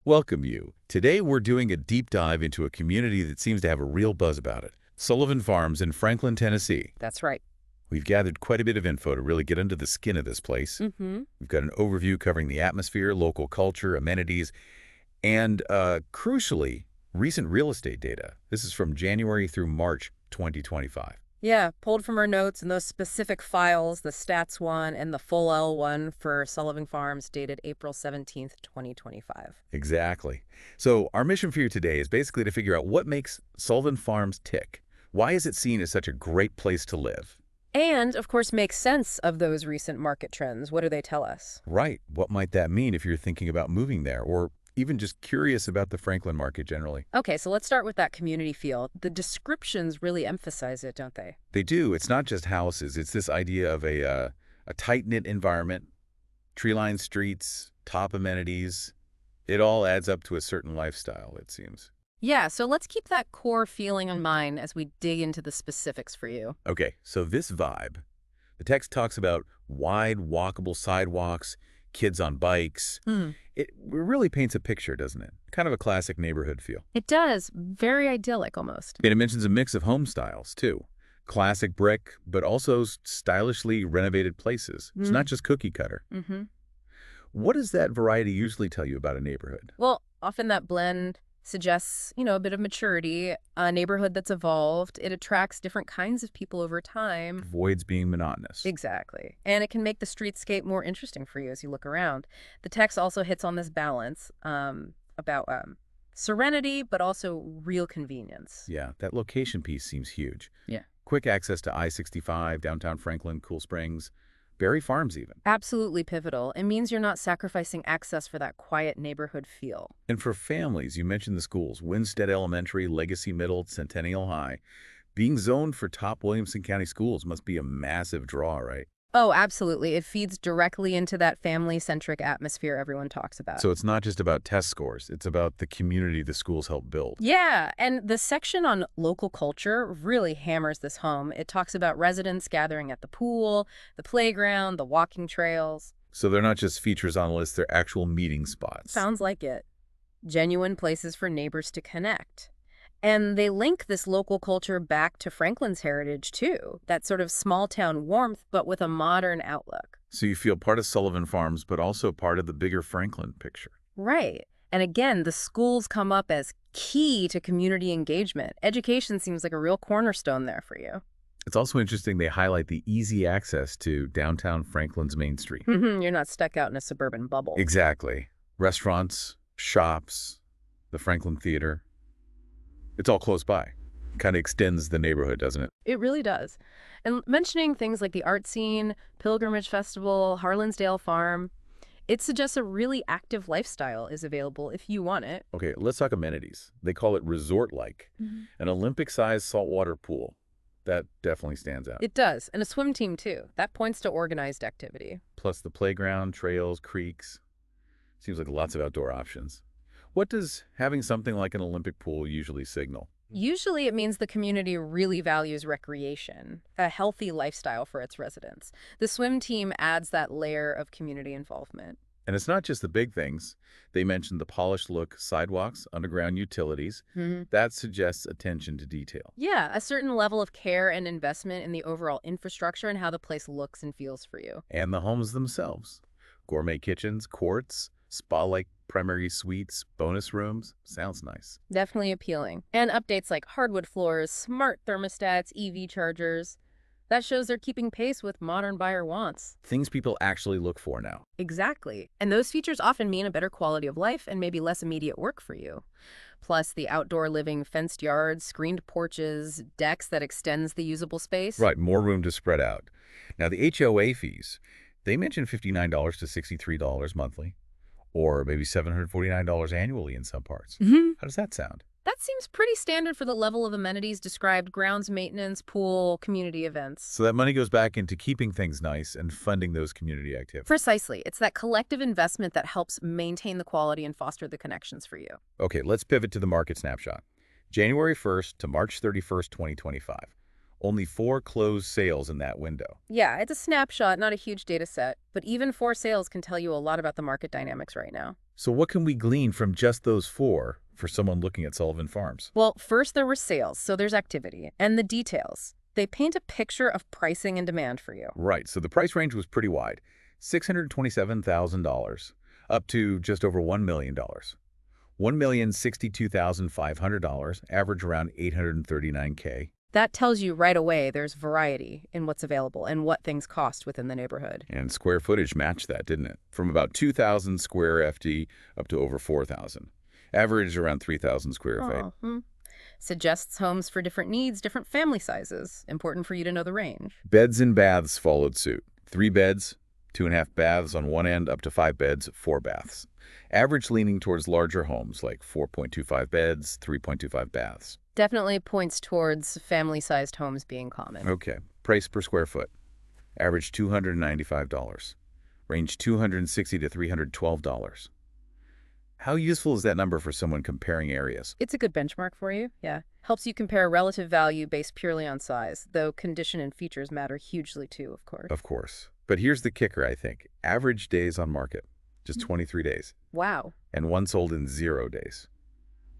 Welcome you. Today we're doing a deep dive into a community that seems to have a real buzz about it. Sullivan Farms in Franklin, Tennessee. That's right. We've gathered quite a bit of info to really get under the skin of this place. We've got an overview covering the atmosphere, local culture, amenities, and crucially, recent real estate data. This is from January through March 2025. Yeah, pulled from our notes and those specific files, the stats one and the full L one for Sullivan Farms dated April 17th, 2025. Exactly. So our mission for you today is basically to figure out what makes Sullivan Farms tick. Why is it seen as such a great place to live? And, of course, make sense of those recent market trends. What do they tell us? Right. What might that mean if you're thinking about moving there or even just curious about the Franklin market generally? Okay, so let's start with that community feel. The descriptions really emphasize it, don't they? They do. It's not just houses. It's this idea of a tight-knit environment, tree-lined streets, top amenities. It all adds up to a certain lifestyle, it seems. Yeah, so let's keep that core feeling in mind as we dig into the specifics for you. Okay, so this vibe, the text talks about wide, walkable sidewalks, kids on bikes. It really paints a picture, doesn't it? Kind of a classic neighborhood feel. It does. Very idyllic, almost. And it mentions a mix of home styles, too. Classic brick, but also stylishly renovated places. It's not just cookie cutter. What does that variety usually tell you about a neighborhood? Well, often that blend suggests, a bit of maturity, a neighborhood that's evolved. It attracts different kinds of people over time. Avoids being monotonous. Exactly. And it can make the streetscape more interesting for you as you look around. The text also hits on this balance about serenity, but also real convenience. Yeah, that location piece seems huge. Yeah. Quick access to I-65, downtown Franklin, Cool Springs, Berry Farms even. Absolutely pivotal. It means you're not sacrificing access for that quiet neighborhood feel. And for families, you mentioned the schools, Winstead Elementary, Legacy Middle, Centennial High. Being zoned for top Williamson County schools must be a massive draw, right? Oh, absolutely. It feeds directly into that family-centric atmosphere everyone talks about. So it's not just about test scores. It's about the community the schools help build. Yeah, and the section on local culture really hammers this home. It talks about residents gathering at the pool, the playground, the walking trails. So they're not just features on a list, they're actual meeting spots. Sounds like it. Genuine places for neighbors to connect. And they link this local culture back to Franklin's heritage, too. That sort of small-town warmth, but with a modern outlook. So you feel part of Sullivan Farms, but also part of the bigger Franklin picture. Right. And again, the schools come up as key to community engagement. Education seems like a real cornerstone there for you. It's also interesting they highlight the easy access to downtown Franklin's Main Street. You're not stuck out in a suburban bubble. Exactly. Restaurants, shops, the Franklin Theater. It's all close by. Kind of extends the neighborhood, doesn't it? It really does. And mentioning things like the art scene, Pilgrimage Festival, Harlansdale Farm, it suggests a really active lifestyle is available if you want it. Okay, let's talk amenities. They call it resort-like. An Olympic-sized saltwater pool. That definitely stands out. It does. And a swim team, too. That points to organized activity. Plus the playground, trails, creeks. Seems like lots of outdoor options. What does having something like an Olympic pool usually signal? Usually it means the community really values recreation, a healthy lifestyle for its residents. The swim team adds that layer of community involvement. And it's not just the big things. They mentioned the polished look, sidewalks, underground utilities. That suggests attention to detail. Yeah, a certain level of care and investment in the overall infrastructure and how the place looks and feels for you. And the homes themselves. Gourmet kitchens, courts, spa-like primary suites, bonus rooms. Sounds nice. Definitely appealing. And updates like hardwood floors, smart thermostats, EV chargers. That shows they're keeping pace with modern buyer wants. Things people actually look for now. Exactly. And those features often mean a better quality of life and maybe less immediate work for you. Plus the outdoor living, fenced yards, screened porches, decks that extends the usable space. Right, more room to spread out. Now the HOA fees, they mentioned $59 to $63 monthly. Or maybe $749 annually in some parts. How does that sound? That seems pretty standard for the level of amenities described: grounds maintenance, pool, community events. So that money goes back into keeping things nice and funding those community activities. Precisely. It's that collective investment that helps maintain the quality and foster the connections for you. Okay, let's pivot to the market snapshot. January 1st to March 31st, 2025. Only 4 closed sales in that window. Yeah, it's a snapshot, not a huge data set, but even 4 sales can tell you a lot about the market dynamics right now. So what can we glean from just those 4 for someone looking at Sullivan Farms? Well, first there were sales, so there's activity, and the details. They paint a picture of pricing and demand for you. Right, so the price range was pretty wide, $627,000 up to just over $1 million. $1,062,500, average around $839K. That tells you right away there's variety in what's available and what things cost within the neighborhood. And square footage matched that, didn't it? From about 2,000 square FD up to over 4,000. Average around 3,000 square feet. Suggests homes for different needs, different family sizes. Important for you to know the range. Beds and baths followed suit. 3 beds, 2.5 baths on one end, up to 5 beds, 4 baths. Average leaning towards larger homes like 4.25 beds, 3.25 baths. Definitely points towards family-sized homes being common. Okay. Price per square foot. Average $295. Range $260 to $312. How useful is that number for someone comparing areas? It's a good benchmark for you, yeah. Helps you compare relative value based purely on size, though condition and features matter hugely too, of course. Of course. But here's the kicker, I think. Average days on market. Just 23 days. Wow. And one sold in 0 days.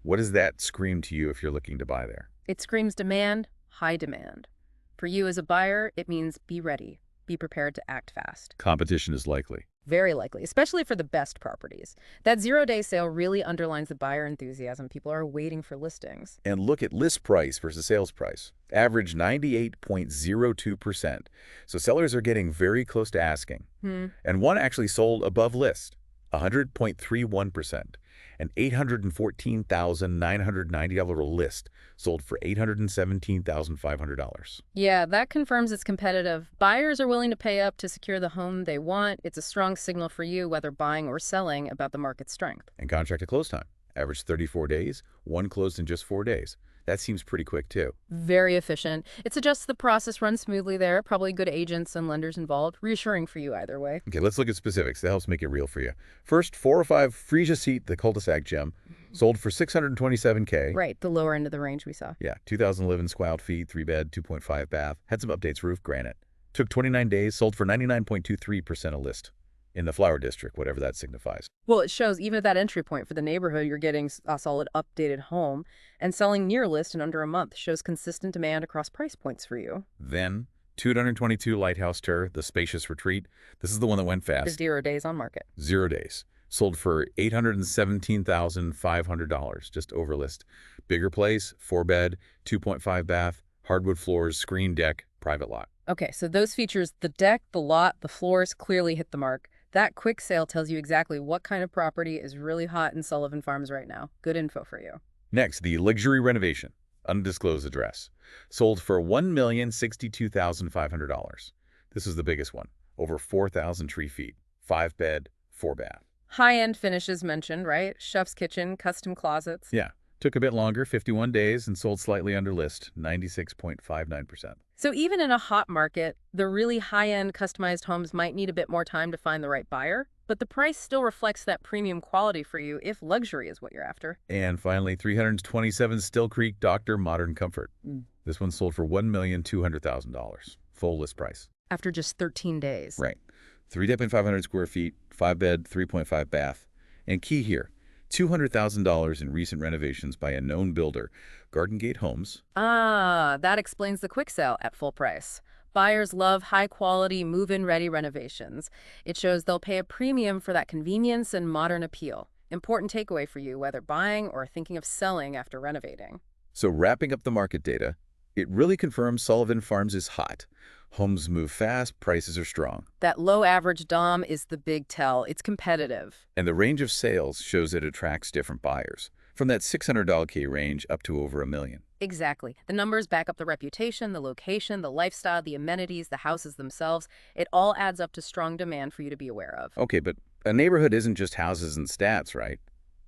What does that scream to you if you're looking to buy there? It screams demand, high demand. For you as a buyer, it means be ready. Be prepared to act fast. Competition is likely. Very likely, especially for the best properties. That 0-day sale really underlines the buyer enthusiasm. People are waiting for listings. And look at list price versus sales price. Average 98.02%. So sellers are getting very close to asking. And one actually sold above list, 100.31%. An $814,990 list sold for $817,500. Yeah, that confirms it's competitive. Buyers are willing to pay up to secure the home they want. It's a strong signal for you, whether buying or selling, about the market's strength. And contract to close time. Average 34 days, one closed in just 4 days. That seems pretty quick, too. Very efficient. It suggests the process runs smoothly there. Probably good agents and lenders involved. Reassuring for you either way. Okay, let's look at specifics. That helps make it real for you. First, 405 Frisia Seat, the cul-de-sac gem, sold for $627K. Right, the lower end of the range we saw. Yeah, 2,011 square feet, 3-bed, 2.5 bath. Had some updates, roof, granite. Took 29 days, sold for 99.23% a list. In the Flower District, whatever that signifies. Well, it shows even at that entry point for the neighborhood, you're getting a solid updated home, and selling near list in under a month shows consistent demand across price points for you. Then, 222 Lighthouse Tour, the spacious retreat. This is the one that went fast. 0 days on market. 0 days. Sold for $817,500, just over list. Bigger place, 4-bed, 2.5 bath, hardwood floors, screen deck, private lot. Okay, so those features, the deck, the lot, the floors, clearly hit the mark. That quick sale tells you exactly what kind of property is really hot in Sullivan Farms right now. Good info for you. Next, the luxury renovation, undisclosed address. Sold for $1,062,500. This is the biggest one, over 4,000 tree feet, 5-bed, 4-bath. High-end finishes mentioned, right? Chef's kitchen, custom closets. Yeah, took a bit longer, 51 days, and sold slightly under list, 96.59%. So even in a hot market, the really high-end customized homes might need a bit more time to find the right buyer, but the price still reflects that premium quality for you if luxury is what you're after. And finally, 327 Still Creek Doctor Modern Comfort. This one sold for $1,200,000, full list price. After just 13 days. Right. 3,500 square feet, 5-bed, 3.5 bath. And key here, $200,000 in recent renovations by a known builder, Garden Gate Homes. Ah, that explains the quick sale at full price. Buyers love high-quality, move-in ready renovations. It shows they'll pay a premium for that convenience and modern appeal. Important takeaway for you, whether buying or thinking of selling after renovating. So wrapping up the market data, it really confirms Sullivan Farms is hot. Homes move fast, prices are strong. That low average DOM is the big tell. It's competitive. And the range of sales shows it attracts different buyers, from that $600K range up to over $1 million. Exactly. The numbers back up the reputation, the location, the lifestyle, the amenities, the houses themselves. It all adds up to strong demand for you to be aware of. Okay, but a neighborhood isn't just houses and stats, right?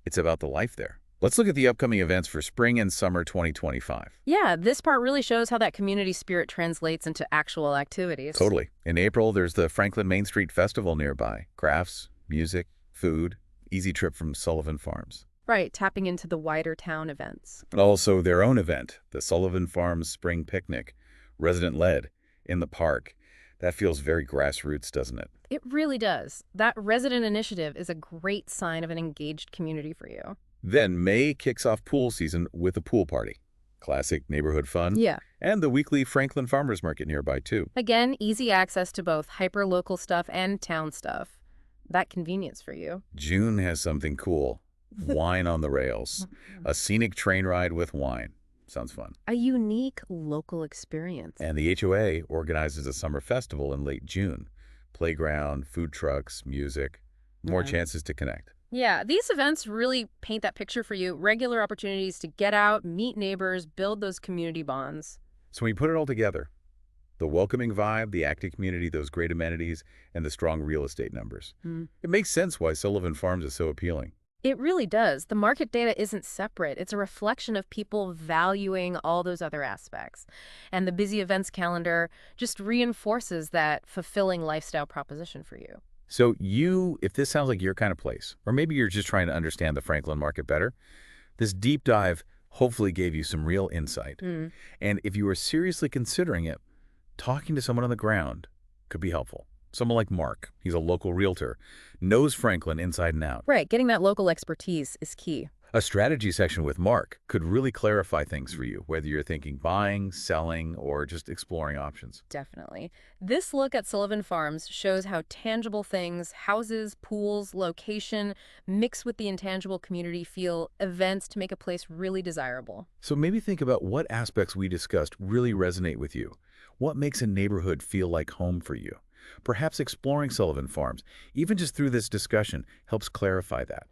It's about the life there. Let's look at the upcoming events for spring and summer 2025. Yeah, this part really shows how that community spirit translates into actual activities. Totally. In April, there's the Franklin Main Street Festival nearby. Crafts, music, food, easy trip from Sullivan Farms. Right, tapping into the wider town events. And also their own event, the Sullivan Farms Spring Picnic. Resident-led, in the park. That feels very grassroots, doesn't it? It really does. That resident initiative is a great sign of an engaged community for you. Then May kicks off pool season with a pool party. Classic neighborhood fun. Yeah. And the weekly Franklin Farmers Market nearby, too. Again, easy access to both hyper-local stuff and town stuff. That convenience for you. June has something cool. Wine on the rails. A scenic train ride with wine. Sounds fun. A unique local experience. And the HOA organizes a summer festival in late June. Playground, food trucks, music, more Yeah. chances to connect. Yeah, these events really paint that picture for you. Regular opportunities to get out, meet neighbors, build those community bonds. So when you put it all together, the welcoming vibe, the active community, those great amenities, and the strong real estate numbers, it makes sense why Sullivan Farms is so appealing. It really does. The market data isn't separate. It's a reflection of people valuing all those other aspects. And the busy events calendar just reinforces that fulfilling lifestyle proposition for you. So if this sounds like your kind of place, or maybe you're just trying to understand the Franklin market better, this deep dive hopefully gave you some real insight. And if you are seriously considering it, talking to someone on the ground could be helpful. Someone like Marc, he's a local realtor, knows Franklin inside and out. Right, getting that local expertise is key. A strategy section with Marc could really clarify things for you, whether you're thinking buying, selling, or just exploring options. Definitely. This look at Sullivan Farms shows how tangible things, houses, pools, location, mix with the intangible community feel events to make a place really desirable. So maybe think about what aspects we discussed really resonate with you. What makes a neighborhood feel like home for you? Perhaps exploring Sullivan Farms, even just through this discussion, helps clarify that.